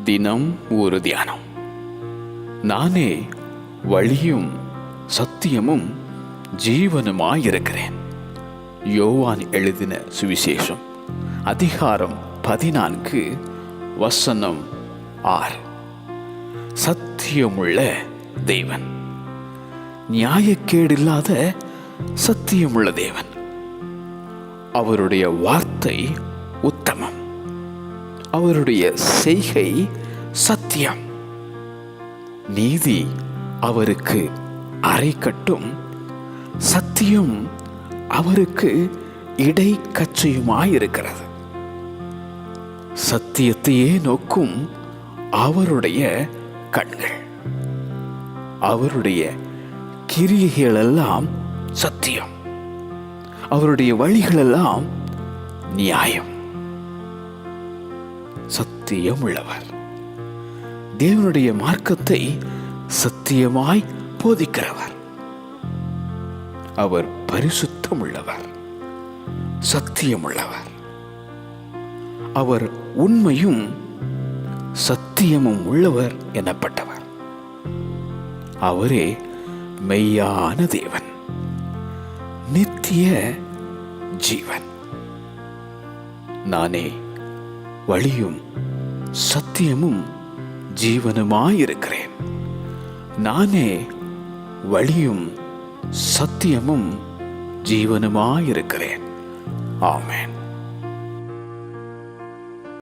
தினம் ஒரு தியானம். நானே வழியும் சத்தியமும் ஜீவனுமாயிருக்கிறேன். யோவான் எழுதின சுவிசேஷம் அதிகாரம் 14 வசனம் 6. சத்தியமுள்ள தேவன், நியாயக்கேடில்லாத சத்தியமுள்ள தேவன். அவருடைய வார்த்தை உத்தமம், அவருடைய செய்கை சத்தியம். நீதி அவருக்கு அரைக்கட்டும், சத்தியம் அவருக்கு இடைக்கச்சையுமாயிருக்கிறது. சத்தியத்தையே நோக்கும் அவருடைய கண்கள். அவருடைய கிரியைகளெல்லாம் சத்தியம், அவருடைய வழிகளெல்லாம் நியாயம். சத்தியம் உள்ளவர், தேவனுடைய மார்க்கத்தை சத்தியமாய் போதிக்கிறவர். அவர் பரிசுத்தம் உள்ளவர், சத்தியம் உள்ளவர். அவர் உண்மையும் சத்தியமும் உள்ளவர் எனப்பட்டவர். அவரே மெய்யான தேவன், நித்திய ஜீவன். நானே வழியும் சத்தியமும் ஜீவனுமாயிருக்கிறேன். நானே வழியும் சத்தியமும் ஜீவனுமாயிருக்கிறேன். ஆமென்.